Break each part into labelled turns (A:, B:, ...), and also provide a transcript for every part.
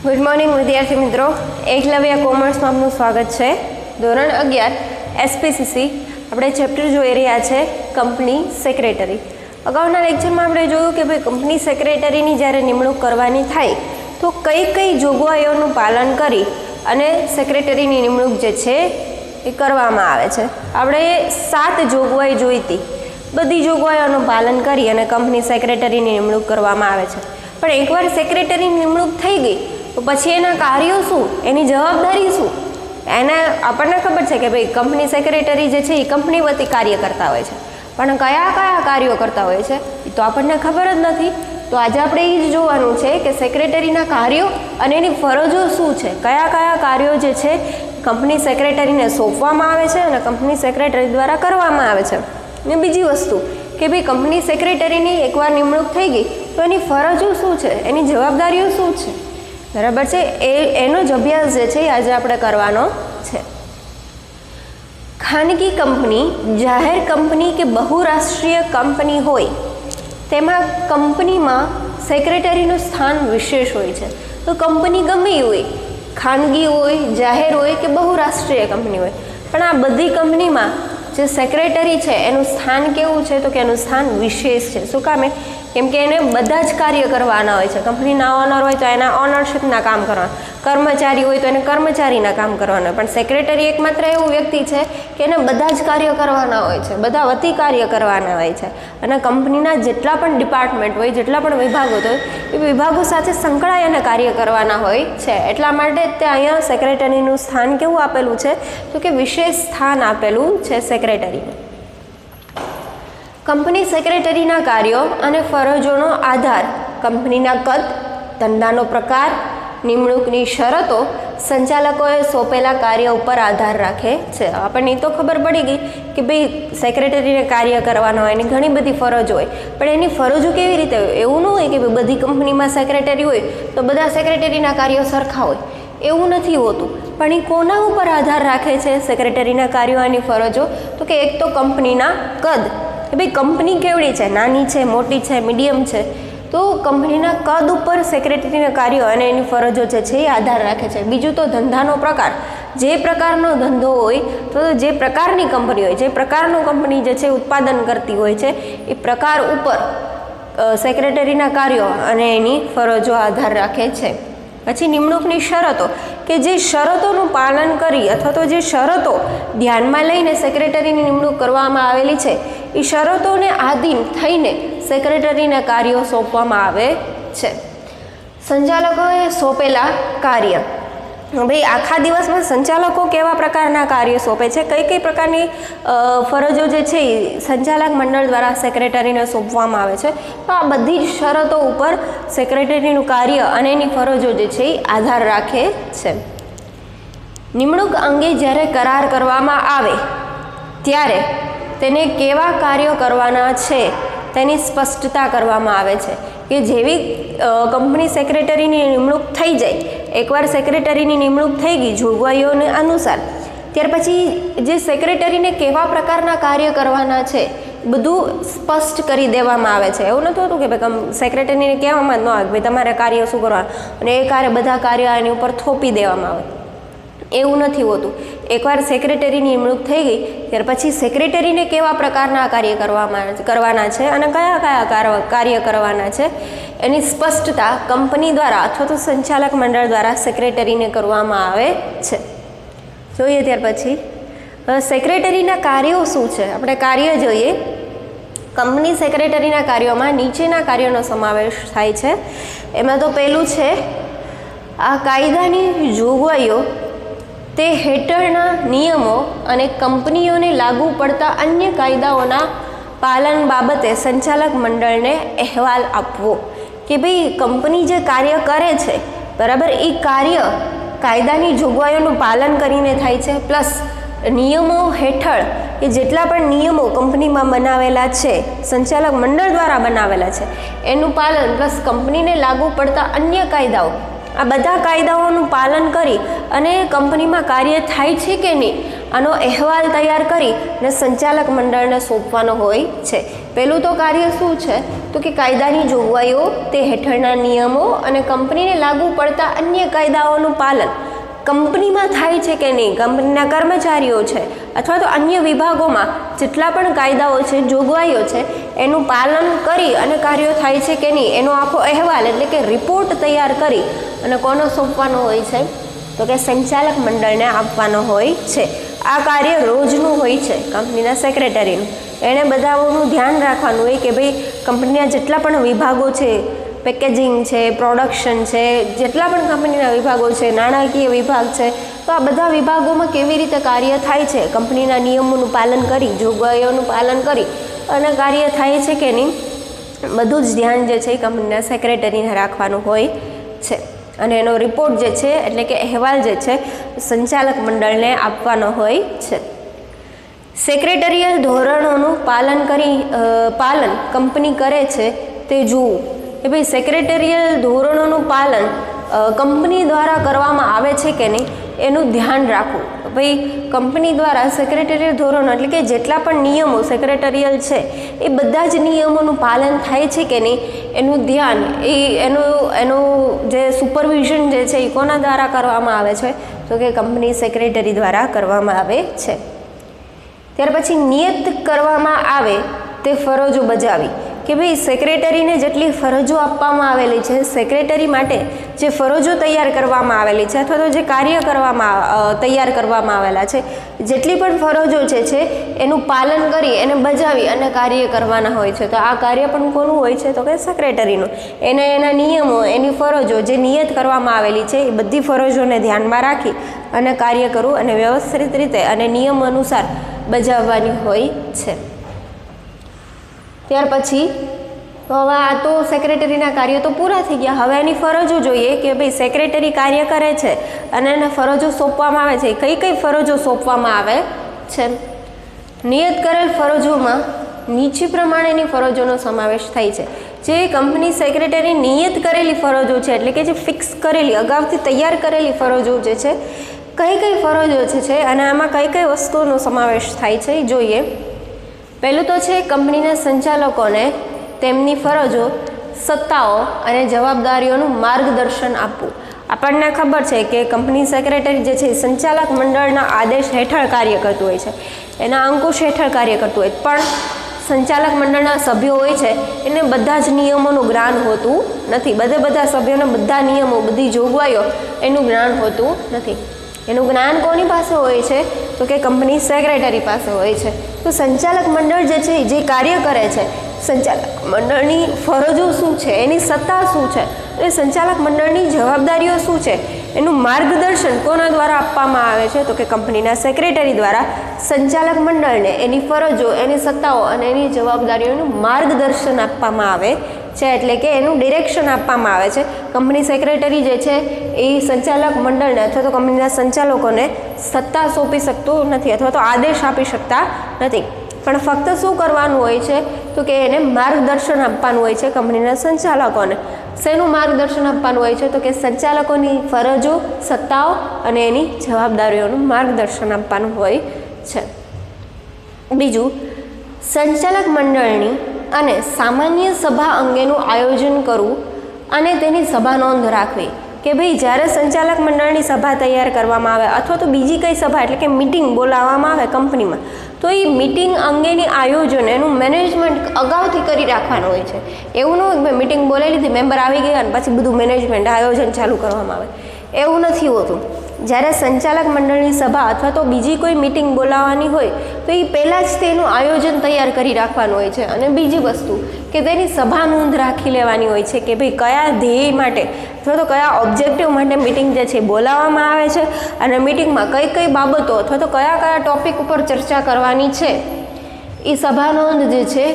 A: Good morning विद्यार्थी मित्रों, Eklavya commerce में आपનું સ્વાગત છે। ધોરણ 11 એસપીસીસી આપણે ચેપ્ટર જોઈ રહ્યા છે કંપની સેક્રેટરી। અગાઉના લેક્ચરમાં આપણે જોયું કે ભાઈ કંપની સેક્રેટરીની જ્યારે નિમણૂક કરવાની થાય તો કઈ કઈ જોગવાઈઓનું પાલન કરી અને સેક્રેટરીની નિમણૂક જે છે એ કરવામાં આવે છે। આપણે 7 જોગવાઈ જોઈ હતી। બધી જોગવાઈઓનું પાલન કરી અને કંપની સેક્રેટરીની નિમણૂક કરવામાં આવે છે। પણ એકવાર સેક્રેટરીની નિમણૂક થઈ ગઈ તો પછી એના કાર્યો શું, એની જવાબદારી શું, એને આપણને ખબર છે કે ભાઈ કંપની સેક્રેટરી જે છે એ કંપની વતી કાર્ય કરતા હોય છે, પણ કયા કયા કાર્યો કરતા હોય છે એ તો આપણને ખબર જ નથી। તો આજે આપણે એ જ જોવાનું છે કે સેક્રેટરીના કાર્યો અને એની ફરજો શું છે, કયા કયા કાર્યો જે છે કંપની સેક્રેટરીને સોંપવામાં આવે છે અને કંપની સેક્રેટરી દ્વારા કરવામાં આવે છે। ને બીજી વસ્તુ કે ભાઈ કંપની સેક્રેટરીની એકવાર નિમણૂક થઈ ગઈ તો એની ફરજો શું છે, એની જવાબદારીઓ શું છે, બરાબર છે। એનો જ અભ્યાસ જે છે આજે આપણે કરવાનો છે। ખાનગી કંપની, જાહેર કંપની કે બહુરાષ્ટ્રીય કંપની હોય તેમાં કંપનીમાં સેક્રેટરીનું સ્થાન વિશેષ હોય છે। તો કંપની ગમે હોય, ખાનગી હોય, જાહેર હોય કે બહુરાષ્ટ્રીય કંપની હોય, પણ આ બધી કંપનીમાં જે સેક્રેટરી છે એનું સ્થાન કેવું છે તો કે એનું સ્થાન વિશેષ છે। શું કામે? કેમ કે એને બધા જ કાર્ય કરવાના હોય છે। કંપનીના ઓનર હોય તો એના ઓનરશિપના કામ કરવાના, કર્મચારી હોય તો એને કર્મચારીના કામ કરવાના, પણ સેક્રેટરી એકમાત્ર એવું વ્યક્તિ છે કે એને બધા જ કાર્ય કરવાના હોય છે, બધા વતી કાર્ય કરવાના હોય છે। અને કંપનીના જેટલા પણ ડિપાર્ટમેન્ટ હોય, જેટલા પણ વિભાગો હોય એ વિભાગો સાથે સંકળાઈ અને કાર્ય કરવાના હોય છે। એટલા માટે તે અહીંયા સેક્રેટરીનું સ્થાન કેવું આપેલું છે તો કે વિશેષ સ્થાન આપેલું છે સેક્રેટરીને। કંપની સેક્રેટરીના કાર્યો અને ફરજોનો આધાર કંપનીના કદ, ધંધાનો પ્રકાર, નિમણૂકની શરતો, સંચાલકોએ સોંપેલા કાર્ય ઉપર આધાર રાખે છે। આપણને તો ખબર પડી ગઈ કે ભાઈ સેક્રેટરીને કાર્ય કરવાના હોય, એની ઘણી બધી ફરજો હોય, પણ એની ફરજો કેવી રીતે હોય? એવું ન હોય કે ભાઈ બધી કંપનીમાં સેક્રેટરી હોય તો બધા સેક્રેટરીના કાર્યો સરખા હોય, એવું નથી હોતું। પણ એ કોના ઉપર આધાર રાખે છે સેક્રેટરીના કાર્યો અને ફરજો? તો કે એક તો કંપનીના કદ, કે ભાઈ કંપની કેવડી છે, નાની છે, મોટી છે, મીડિયમ છે, તો કંપનીના કદ ઉપર સેક્રેટરીના કાર્યો અને એની ફરજો જે છે એ આધાર રાખે છે। બીજું તો ધંધાનો પ્રકાર, જે પ્રકારનો ધંધો હોય તો જે પ્રકારની કંપની હોય, જે પ્રકારનું કંપની જે છે ઉત્પાદન કરતી હોય છે એ પ્રકાર ઉપર સેક્રેટરીના કાર્યો અને એની ફરજો આધાર રાખે છે। પછી નિમણૂકની શરતો, કે જે શરતોનું પાલન કરી અથવા તો જે શરતો ધ્યાનમાં લઈને સેક્રેટરીની નિમણૂક કરવામાં આવેલી છે એ શરતોને આધીન થઈને સેક્રેટરીના કાર્યો સોંપવામાં આવે છે। સંચાલકોએ સોંપેલા કાર્ય, ભાઈ આખા દિવસમાં સંચાલકો કેવા પ્રકારના કાર્ય સોંપે છે, કઈ કઈ પ્રકારની ફરજો જે છે એ સંચાલક મંડળ દ્વારા સેક્રેટરીને સોંપવામાં આવે છે, તો આ બધી જ શરતો ઉપર સેક્રેટરીનું કાર્ય અને એની ફરજો જે છે એ આધાર રાખે છે। નિમણૂક અંગે જ્યારે કરાર કરવામાં આવે ત્યારે તેને કેવા કાર્યો કરવાના છે તેની સ્પષ્ટતા કરવામાં આવે છે કે જેવી કંપની સેક્રેટરીની નિમણૂક થઈ જાય, એકવાર સેક્રેટરીની નિમણૂક થઈ ગઈ જોગવાઈઓને અનુસાર, ત્યાર પછી જે સેક્રેટરીને કેવા પ્રકારના કાર્ય કરવાના છે બધું સ્પષ્ટ કરી દેવામાં આવે છે। એવું નથી હોતું કે ભાઈ સેક્રેટરીને કહેવામાં જ ન આવે ભાઈ તમારે કાર્ય શું કરવાનું અને એ કાર્ય બધા કાર્ય એની ઉપર થોપી દેવામાં આવે, એવું નથી હોતું। એકવાર સેક્રેટરીની નિમણૂક થઈ ગઈ ત્યાર પછી સેક્રેટરીને કેવા પ્રકારના કાર્ય કરવાના છે અને કયા કયા કાર્ય કરવાના છે એની સ્પષ્ટતા કંપની દ્વારા અથવા તો સંચાલક મંડળ દ્વારા સેક્રેટરીને કરવામાં આવે છે। જોઈએ ત્યાર પછી સેક્રેટરીના કાર્યો શું છે, આપણે કાર્ય જોઈએ। કંપની સેક્રેટરીના કાર્યોમાં નીચેના કાર્યોનો સમાવેશ થાય છે। એમાં તો પહેલું છે આ કાયદાની જોગવાઈઓ તે હેઠળના નિયમો અને કંપનીઓને લાગુ પડતા અન્ય કાયદાઓના પાલન બાબતે સંચાલક મંડળને અહેવાલ આપવો, કે ભાઈ કંપની જે કાર્ય કરે છે બરાબર એ કાર્ય કાયદાની જોગવાઈઓનું પાલન કરીને થાય છે, પ્લસ નિયમો હેઠળ એ જેટલા પણ નિયમો કંપનીમાં બનાવેલા છે, સંચાલક મંડળ દ્વારા બનાવેલા છે એનું પાલન, પ્લસ કંપનીને લાગુ પડતા અન્ય કાયદાઓ, આ બધા કાયદાઓનું પાલન કરી અને કંપનીમાં કાર્ય થાય છે કે નહીં આનો અહેવાલ તૈયાર કરી અને સંચાલક મંડળને સોંપવાનો હોય છે. પહેલું તો કાર્ય શું છે તો કે કાયદાની જોગવાઈઓ, તે હેઠળના નિયમો અને કંપનીને લાગુ પડતા અન્ય કાયદાઓનું પાલન કંપનીમાં થાય છે કે નહીં, કંપનીના કર્મચારીઓ છે અથવા તો અન્ય વિભાગોમાં જેટલા પણ કાયદાઓ છે, જોગવાઈઓ છે એનું પાલન કરી અને કાર્યો થાય છે કે નહીં એનો આખો અહેવાલ એટલે કે રિપોર્ટ તૈયાર કરી અને કોનો સોંપવાનો હોય છે તો કે સંચાલક મંડળને આપવાનો હોય છે. આ કાર્ય રોજનું હોય છે કંપનીના સેક્રેટરીનું. એણે બધાનું ધ્યાન રાખવાનું હોય કે ભાઈ કંપનીના જેટલા પણ વિભાગો છે, પેકેજિંગ છે, પ્રોડક્શન છે, જેટલા પણ કંપનીના વિભાગો છે, નાણાકીય વિભાગ છે, તો આ બધા વિભાગોમાં કેવી રીતે કાર્ય થાય છે, કંપનીના નિયમોનું પાલન કરી, જોગવાઈઓનું પાલન કરી અને કાર્ય થાય છે કે નહીં, બધું જ ધ્યાન જે છે એ કંપનીના સેક્રેટરીને રાખવાનું હોય છે. અને એનો રિપોર્ટ જે છે એટલે કે અહેવાલ જે છે સંચાલક મંડળને આપવાનો હોય છે. સેક્રેટરીયલ ધોરણોનું પાલન કંપની કરે છે તે જોવું કે ભાઈ સેક્રેટરીયલ ધોરણોનું પાલન કંપની દ્વારા કરવામાં આવે છે કે નહીં એનું ધ્યાન રાખવું. ભાઈ કંપની દ્વારા સેક્રેટરીયલ ધોરણો એટલે કે જેટલા પણ નિયમો સેક્રેટરીયલ છે એ બધા જ નિયમોનું પાલન થાય છે કે નહીં એનું ધ્યાન એનું જે સુપરવિઝન જે છે એ કોના દ્વારા કરવામાં આવે છે તો કે કંપની સેક્રેટરી દ્વારા કરવામાં આવે છે. ત્યાર પછી નિયત કરવામાં આવે તે ફરજો બજાવી કે ભાઈ સેક્રેટરીને જેટલી ફરજો આપવામાં આવેલી છે, સેક્રેટરી માટે જે ફરજો તૈયાર કરવામાં આવેલી છે અથવા તો જે કાર્ય તૈયાર કરવામાં આવેલા છે, જેટલી પણ ફરજો છે એનું પાલન કરી એને બજાવી અને કાર્ય કરવાના હોય છે. તો આ કાર્ય પણ કોનું હોય છે તો કે સેક્રેટરીનું. એના નિયમો, એની ફરજો જે નિયત કરવામાં આવેલી છે એ બધી ફરજોને ધ્યાનમાં રાખી અને કાર્ય કરવું અને વ્યવસ્થિત રીતે અને નિયમ અનુસાર બજાવવાની હોય છે. ત્યાર પછી તો હવે આ તો સેક્રેટરીના કાર્યો તો પૂરા થઈ ગયા. હવે એની ફરજો જોઈએ કે ભાઈ સેક્રેટરી કાર્ય કરે છે અને એને ફરજો સોંપવામાં આવે છે. કઈ કઈ ફરજો સોંપવામાં આવે છે? નિયત કરેલ ફરજોમાં નીચે પ્રમાણેની ફરજોનો સમાવેશ થાય છે. જે કંપની સેક્રેટરી નિયત કરેલી ફરજો છે એટલે કે જે ફિક્સ કરેલી, અગાઉથી તૈયાર કરેલી ફરજો જે છે, કઈ કઈ ફરજો છે અને આમાં કઈ કઈ વસ્તુઓનો સમાવેશ થાય છે એ જોઈએ. પહેલું તો છે કંપનીના સંચાલકોને તેમની ફરજો, સત્તાઓ અને જવાબદારીઓનું માર્ગદર્શન આપવું. આપણને ખબર છે કે કંપની સેક્રેટરી જે છે સંચાલક મંડળના આદેશ હેઠળ કાર્ય કરતું હોય છે, એના અંકુશ હેઠળ કાર્ય કરતું હોય, પણ સંચાલક મંડળના સભ્યો હોય છે એને બધા જ નિયમોનું જ્ઞાન હોતું નથી. બધા સભ્યોને બધા નિયમો, બધી જોગવાઈઓ એનું જ્ઞાન હોતું નથી. એનું જ્ઞાન કોની પાસે હોય છે તો કે કંપની સેક્રેટરી પાસે હોય છે. તો સંચાલક મંડળ જે છે જે કાર્ય કરે છે, સંચાલક મંડળની ફરજો શું છે, એની સત્તા શું છે અને સંચાલક મંડળની જવાબદારીઓ શું છે, એનું માર્ગદર્શન કોના દ્વારા આપવામાં આવે છે તો કે કંપનીના સેક્રેટરી દ્વારા સંચાલક મંડળને એની ફરજો, એની સત્તાઓ અને એની જવાબદારીઓનું માર્ગદર્શન આપવામાં આવે છે. એટલે કે એનું ડિરેક્શન આપવામાં આવે છે. કંપની સેક્રેટરી જે છે એ સંચાલક મંડળને અથવા તો કંપનીના સંચાલકોને સત્તા સોંપી શકતું નથી અથવા તો આદેશ આપી શકતા નથી, પણ ફક્ત શું કરવાનું હોય છે તો કે એને માર્ગદર્શન આપવાનું હોય છે કંપનીના સંચાલકોને. શેનું માર્ગદર્શન આપવાનું હોય છે તો કે સંચાલકોની ફરજો, સત્તાઓ અને એની જવાબદારીઓનું માર્ગદર્શન આપવાનું હોય છે. બીજું, સંચાલક મંડળની અને સામાન્ય સભા અંગેનું આયોજન કરવું અને તેની સભા નોંધ રાખવી કે ભાઈ જ્યારે સંચાલક મંડળની સભા તૈયાર કરવામાં આવે અથવા તો બીજી કઈ સભા એટલે કે મિટિંગ બોલાવવામાં આવે કંપનીમાં, તો એ મિટિંગ અંગેની આયોજન, એનું મેનેજમેન્ટ અગાઉથી કરી રાખવાનું હોય છે. એવું ન હોય કે મિટિંગ બોલાવી લીધી, મેમ્બર આવી ગયા અને પછી બધું મેનેજમેન્ટ, આયોજન ચાલુ કરવામાં આવે, એવું નથી હોતું. જ્યારે સંચાલક મંડળની સભા અથવા તો બીજી કોઈ મિટિંગ બોલાવવાની હોય તો એ પહેલાં જ તેનું આયોજન તૈયાર કરી રાખવાનું હોય છે. અને બીજી વસ્તુ કે તેની સભા નોંધ રાખી લેવાની હોય છે કે ભાઈ કયા ધ્યેય માટે અથવા તો કયા ઓબ્જેક્ટિવ માટે મિટિંગ જે છે બોલાવવામાં આવે છે અને મિટિંગમાં કઈ કઈ બાબતો અથવા તો કયા કયા ટોપિક ઉપર ચર્ચા કરવાની છે, એ સભા નોંધ જે છે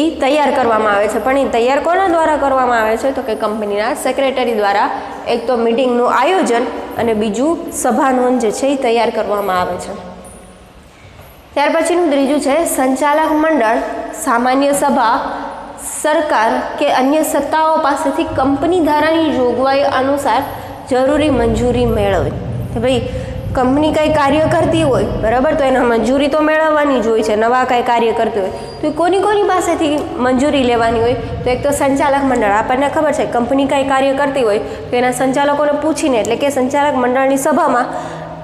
A: એ તૈયાર કરવામાં આવે છે. પણ એ તૈયાર કોના દ્વારા કરવામાં આવે છે તો કે કંપનીના સેક્રેટરી દ્વારા. એક તો મિટિંગનું આયોજન અને બીજું સભા નોંધ જે છે એ તૈયાર કરવામાં આવે છે. ત્યાર પછીનું ત્રીજું છે સંચાલક મંડળ સામાન્ય સભા, સરકાર કે અન્ય સત્તાઓ પાસેથી કંપની ધારાની જોગવાઈ અનુસાર જરૂરી મંજૂરી મેળવે. કે ભાઈ કંપની કંઈ કાર્ય કરતી હોય બરાબર, તો એના મંજૂરી તો મેળવવાની જ હોય છે. નવા કંઈ કાર્ય કરતી હોય તો એ કોની પાસેથી મંજૂરી લેવાની હોય? તો એક તો સંચાલક મંડળ. આપણને ખબર છે કંપની કંઈ કાર્ય કરતી હોય તો એના સંચાલકોને પૂછીને, એટલે કે સંચાલક મંડળની સભામાં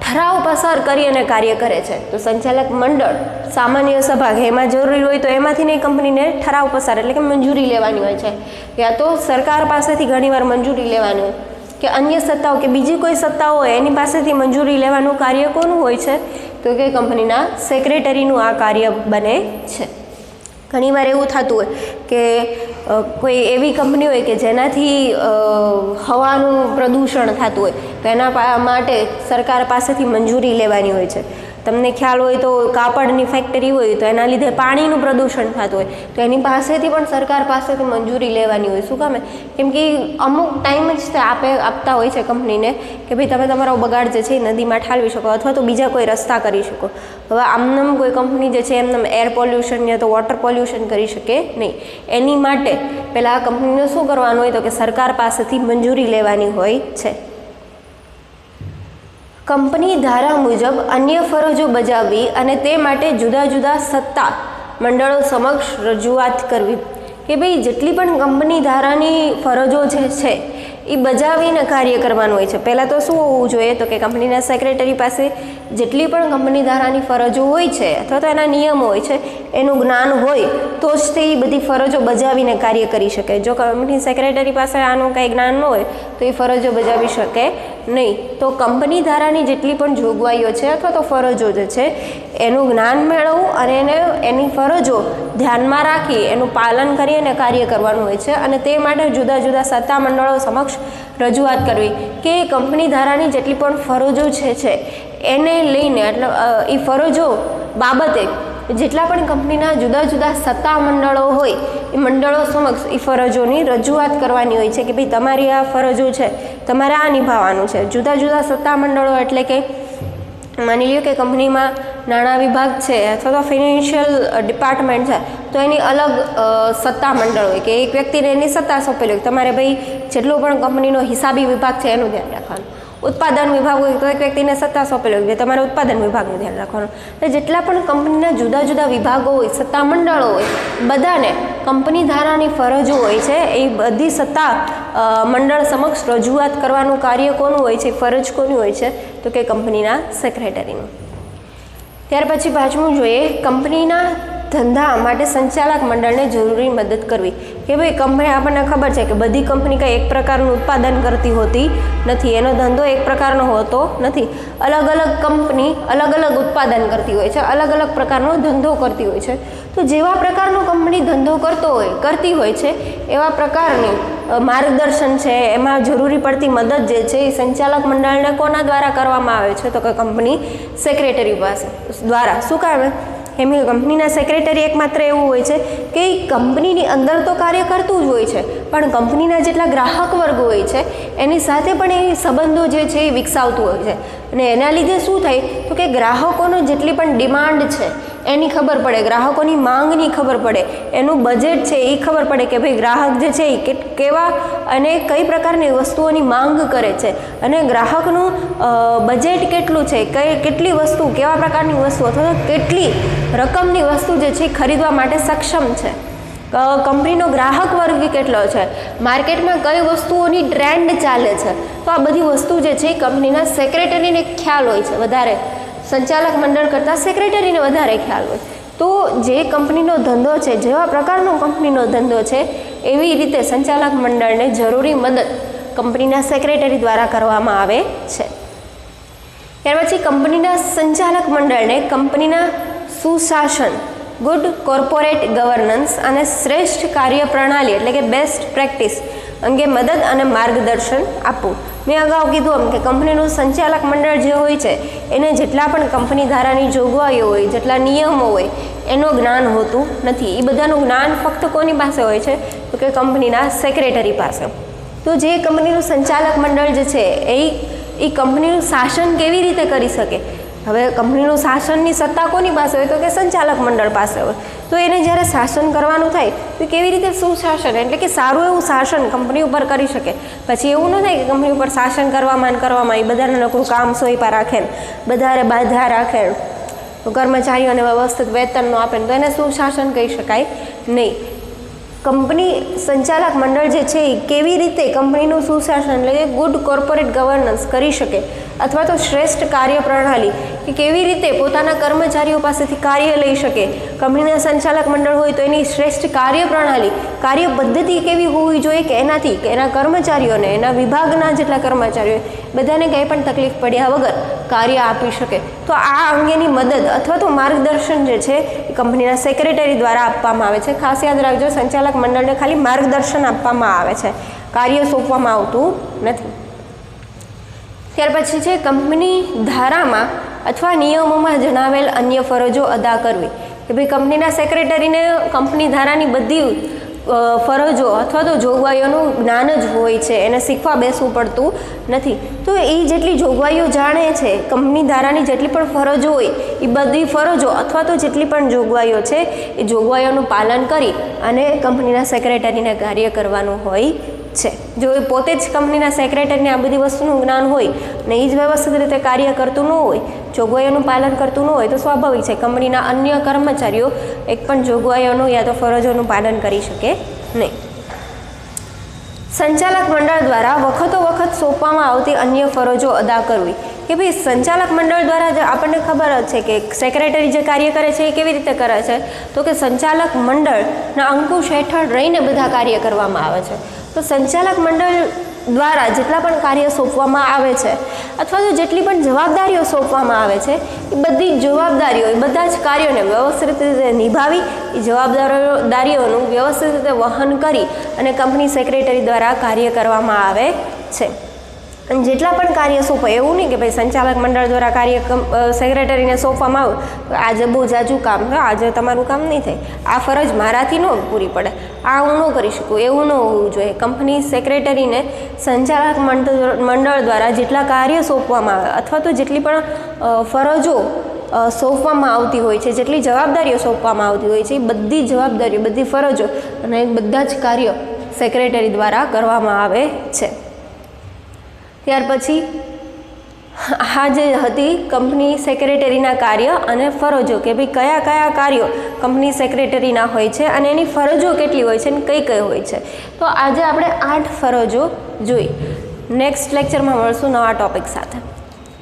A: ઠરાવ પસાર કરી અને કાર્ય કરે છે. તો સંચાલક મંડળ સામાન્ય સભા કે એમાં જરૂરી હોય તો એમાંથી નહીં કંપનીને ઠરાવ પસાર એટલે કે મંજૂરી લેવાની હોય છે, યા તો સરકાર પાસેથી ઘણીવાર મંજૂરી લેવાની હોય કે અન્ય સત્તાઓ કે બીજી કોઈ સત્તાઓ હોય એની પાસેથી મંજૂરી લેવાનું કાર્ય કોનું હોય છે? તો કે કંપનીના સેક્રેટરીનું આ કાર્ય બને છે. ઘણીવાર એવું થતું હોય કે કોઈ એવી કંપની હોય કે જેનાથી હવાનું પ્રદૂષણ થતું હોય તો એના માટે સરકાર પાસેથી મંજૂરી લેવાની હોય છે. તમને ખ્યાલ હોય તો કાપડની ફેક્ટરી હોય તો એના લીધે પાણીનું પ્રદૂષણ થતું હોય તો એની પાસેથી પણ સરકાર પાસેથી મંજૂરી લેવાની હોય. શું કામ? કેમ કે અમુક ટાઈમ જ તે આપતા હોય છે કંપનીને કે ભાઈ તમે તમારો બગાડ જે છે એ નદીમાં ઠાલવી શકો અથવા તો બીજા કોઈ રસ્તા કરી શકો. હવે આમનામ કોઈ કંપની જે છે એમને એર પોલ્યુશન યા તો વોટર પોલ્યુશન કરી શકે નહીં. એની માટે પહેલાં આ કંપનીને શું કરવાનું હોય તો કે સરકાર પાસેથી મંજૂરી લેવાની હોય છે. કંપની ધારા મુજબ અન્ય ફરજો બજાવવી અને તે માટે જુદા જુદા સત્તા મંડળો સમક્ષ રજૂઆત કરવી. કે ભાઈ જેટલી પણ કંપની ધારાની ફરજો જે છે એ બજાવીને કાર્ય કરવાનું હોય છે. પહેલાં તો શું હોવું જોઈએ તો કે કંપનીના સેક્રેટરી પાસે જેટલી પણ કંપની ધારાની ફરજો હોય છે અથવા તો એના નિયમો હોય છે એનું જ્ઞાન હોય તો જ તે બધી ફરજો બજાવીને કાર્ય કરી શકે. જો કંપની સેક્રેટરી પાસે આનું કંઈ જ્ઞાન ન હોય તો એ ફરજો બજાવી શકે નહીં. તો કંપની ધારાની જેટલી પણ જોગવાઈઓ છે અથવા તો ફરજો જે છે એનું જ્ઞાન મેળવવું અને એની ફરજો ધ્યાનમાં રાખી એનું પાલન કરી અને કાર્ય કરવાનું હોય છે. અને તે માટે જુદા જુદા સત્તા મંડળો સમક્ષ રજૂઆત કરવી કે કંપની ધારાની જેટલી પણ ફરજો છે એને લઈને એટલે એ ફરજો બાબતે જેટલા પણ કંપનીના જુદા જુદા સત્તા મંડળો હોય એ મંડળો સમક્ષ એ ફરજોની રજૂઆત કરવાની હોય છે કે ભાઈ તમારી આ ફરજો છે, તમારે આ નિભાવવાનું છે. જુદા જુદા સત્તા મંડળો એટલે કે માની લ્યો કે કંપનીમાં નાણાં વિભાગ છે અથવા તો ફિનાન્શિયલ ડિપાર્ટમેન્ટ છે તો એની અલગ સત્તા મંડળ હોય કે એક વ્યક્તિને એની સત્તા સોંપેલી હોય. તમારે ભાઈ જેટલો પણ કંપનીનો હિસાબી વિભાગ છે એનું ધ્યાન રાખવાનું. ઉત્પાદન વિભાગ હોય તો એક વ્યક્તિને સત્તા સોંપેલી હોય તમારે ઉત્પાદન વિભાગનું ધ્યાન રાખવાનું. એટલે જેટલા પણ કંપનીના જુદા જુદા વિભાગો હોય, સત્તા મંડળો હોય, બધાને કંપની ધારાની ફરજો હોય છે એ બધી સત્તા મંડળ સમક્ષ રજૂઆત કરવાનું કાર્ય કોનું હોય છે, ફરજ કોની હોય છે તો કે કંપનીના સેક્રેટરીનું. ત્યાર પછી પાંચમું જોઈએ કંપનીના ધંધા માટે સંચાલક મંડળને જરૂરી મદદ કરવી. કે ભાઈ કંપની આપણને ખબર છે કે બધી કંપની કંઈ એક પ્રકારનું ઉત્પાદન કરતી હોતી નથી, એનો ધંધો એક પ્રકારનો હોતો નથી. અલગ અલગ કંપની અલગ અલગ ઉત્પાદન કરતી હોય છે, અલગ અલગ પ્રકારનો ધંધો કરતી હોય છે. તો જેવા પ્રકારનો કંપની ધંધો કરતી હોય છે એવા પ્રકારની માર્ગદર્શન છે એમાં જરૂરી પડતી મદદ જે છે એ સંચાલક મંડળને કોના દ્વારા કરવામાં આવે છે તો કે કંપની સેક્રેટરી પાસે દ્વારા. શું કામ? કેમ કે કંપનીના સેક્રેટરી એકમાત્ર એવું હોય છે કે એ કંપનીની અંદર તો કાર્ય કરતું જ હોય છે પણ કંપનીના જેટલા ગ્રાહક વર્ગ હોય છે એની સાથે પણ એ સંબંધો જે છે એ વિકસાવતું હોય છે. અને એના લીધે શું થાય તો કે ગ્રાહકોનો જેટલી પણ ડિમાન્ડ છે એની ખબર પડે, ગ્રાહકોની માંગની ખબર પડે, એનું બજેટ છે એ ખબર પડે કે ભાઈ ગ્રાહક જે છે એ કેવા અને કઈ પ્રકારની વસ્તુઓની માંગ કરે છે અને ગ્રાહકનું બજેટ કેટલું છે, કેટલી વસ્તુ, કેવા પ્રકારની વસ્તુ અથવા તો કેટલી રકમની વસ્તુ જે છે એ ખરીદવા માટે સક્ષમ છે. કંપનીનો ગ્રાહક વર્ગ કેટલો છે, માર્કેટમાં કઈ વસ્તુઓની ટ્રેન્ડ ચાલે છે. તો આ બધી વસ્તુ જે છે એ કંપનીના સેક્રેટરીને ખ્યાલ હોય છે વધારે, સંચાલક મંડળ કરતાં સેક્રેટરીને વધારે ખ્યાલ હોય. તો જે કંપનીનો ધંધો છે, જેવા પ્રકારનો કંપનીનો ધંધો છે એવી રીતે સંચાલક મંડળને જરૂરી મદદ કંપનીના સેક્રેટરી દ્વારા કરવામાં આવે છે. ત્યાર પછી કંપનીના સંચાલક મંડળને કંપનીના સુશાસન, ગુડ કોર્પોરેટ ગવર્નન્સ અને શ્રેષ્ઠ કાર્યપ્રણાલી એટલે કે બેસ્ટ પ્રેક્ટિસ અંગે મદદ અને માર્ગદર્શન આપવું. મેં અગાઉ કીધું એમ કે કંપનીનું સંચાલક મંડળ જે હોય છે એને જેટલા પણ કંપની ધારાની જોગવાઈઓ હોય, જેટલા નિયમો હોય એનું જ્ઞાન હોતું નથી. એ બધાનું જ્ઞાન ફક્ત કોની પાસે હોય છે તો કે કંપનીના સેક્રેટરી પાસે. તો જે કંપનીનું સંચાલક મંડળ જે છે એ કંપનીનું શાસન કેવી રીતે કરી શકે હવે કંપનીનું શાસનની સત્તા કોની પાસે હોય તો કે સંચાલક મંડળ પાસે હોય. તો એને જ્યારે શાસન કરવાનું થાય તો કેવી રીતે સુશાસન એટલે કે સારું એવું શાસન કંપની ઉપર કરી શકે. પછી એવું ન થાય કે કંપની ઉપર શાસન કરવામાં એ બધાને નકરું કામ સોંપ્યા રાખે, બધાને બાધા રાખે, કર્મચારીઓને વ્યવસ્થિત વેતન ન આપે તો એને સુશાસન કહી શકાય નહીં. કંપની સંચાલક મંડળ જે છે એ કેવી રીતે કંપનીનું સુશાસન એટલે કે ગુડ કોર્પોરેટ ગવર્નન્સ કરી શકે અથવા તો શ્રેષ્ઠ કાર્ય પ્રણાલી કે કેવી રીતે પોતાના કર્મચારીઓ પાસેથી કાર્ય લઈ શકે. કંપનીના સંચાલક મંડળ હોય તો એની શ્રેષ્ઠ કાર્ય પ્રણાલી, કાર્ય પદ્ધતિ કેવી હોવી જોઈએ કે એનાથી કે એના કર્મચારીઓને, એના વિભાગના જેટલા કર્મચારીઓ બધાને કંઈ પણ તકલીફ પડ્યા વગર કાર્ય આપી શકે. તો આ અંગેની મદદ અથવા તો માર્ગદર્શન જે છે એ કંપનીના સેક્રેટરી દ્વારા આપવામાં આવે છે. ખાસ યાદ રાખજો, સંચાલક મંડળને ખાલી માર્ગદર્શન આપવામાં આવે છે, કાર્ય સોંપવામાં આવતું નથી. ત્યાર પછી છે કંપની ધારામાં અથવા નિયમોમાં જણાવેલ અન્ય ફરજો અદા કરવી. કે ભાઈ કંપનીના સેક્રેટરીને કંપની ધારાની બધી ફરજો અથવા તો જોગવાઈઓનું જ્ઞાન જ હોય છે, એને શીખવા બેસવું પડતું નથી. તો એ જેટલી જોગવાઈઓ જાણે છે, કંપની ધારાની જેટલી પણ ફરજો હોય એ બધી ફરજો અથવા તો જેટલી પણ જોગવાઈઓ છે એ જોગવાઈઓનું પાલન કરી અને કંપનીના સેક્રેટરીને કાર્ય કરવાનું હોય છે. જો એ પોતે જ કંપનીના સેક્રેટરીને આ બધી વસ્તુનું જ્ઞાન હોય ને એ જ વ્યવસ્થિત રીતે કાર્ય કરતું ન હોય, જોગવાઈઓનું પાલન કરતું ન હોય તો સ્વાભાવિક છે કંપનીના અન્ય કર્મચારીઓ એક પણ જોગવાઈઓનું યા તો ફરજોનું પાલન કરી શકે નહીં. સંચાલક મંડળ દ્વારા વખત સોંપવામાં આવતી અન્ય ફરજો અદા કરવી. કે ભાઈ સંચાલક મંડળ દ્વારા જે આપણને ખબર જ છે કે સેક્રેટરી જે કાર્ય કરે છે એ કેવી રીતે કરે છે તો કે સંચાલક મંડળના અંકુશ હેઠળ રહીને બધા કાર્ય કરવામાં આવે છે. તો સંચાલક મંડળ દ્વારા જેટલા પણ કાર્ય સોંપવામાં આવે છે અથવા તો જેટલી પણ જવાબદારીઓ સોંપવામાં આવે છે એ બધી જવાબદારીઓ, એ બધા જ કાર્યોને વ્યવસ્થિત રીતે નિભાવી એ જવાબદારીઓનું વ્યવસ્થિત રીતે વહન કરી અને કંપની સેક્રેટરી દ્વારા કાર્ય કરવામાં આવે છે. અને જેટલા પણ કાર્ય સોંપાય એવું નહીં કે ભાઈ સંચાલક મંડળ દ્વારા કાર્ય સેક્રેટરીને સોંપવામાં આવે આજે બહુ જાજું કામ છે, આજે તમારું કામ નહીં થાય, આ ફરજ મારાથી ન પૂરી પડે, આ હું ન કરી શકું, એવું ન હોવું જોઈએ. કંપની સેક્રેટરીને સંચાલક મંડળ દ્વારા જેટલા કાર્ય સોંપવામાં આવે અથવા તો જેટલી પણ ફરજો સોંપવામાં આવતી હોય છે, જેટલી જવાબદારીઓ સોંપવામાં આવતી હોય છે એ બધી જવાબદારીઓ, બધી ફરજો અને બધા જ કાર્યો સેક્રેટરી દ્વારા કરવામાં આવે છે. ત્યાર પછી આ જે હતી કંપની સેક્રેટરીના કાર્ય અને ફરજો કે ભાઈ કયા કયા કાર્યો કંપની સેક્રેટરીના હોય છે અને એની ફરજો કેટલી હોય છે અને કઈ કઈ હોય છે. તો આજે આપણે 8 ફરજો જોઈ. નેક્સ્ટ લેક્ચરમાં મળશું નવા ટોપિક સાથે.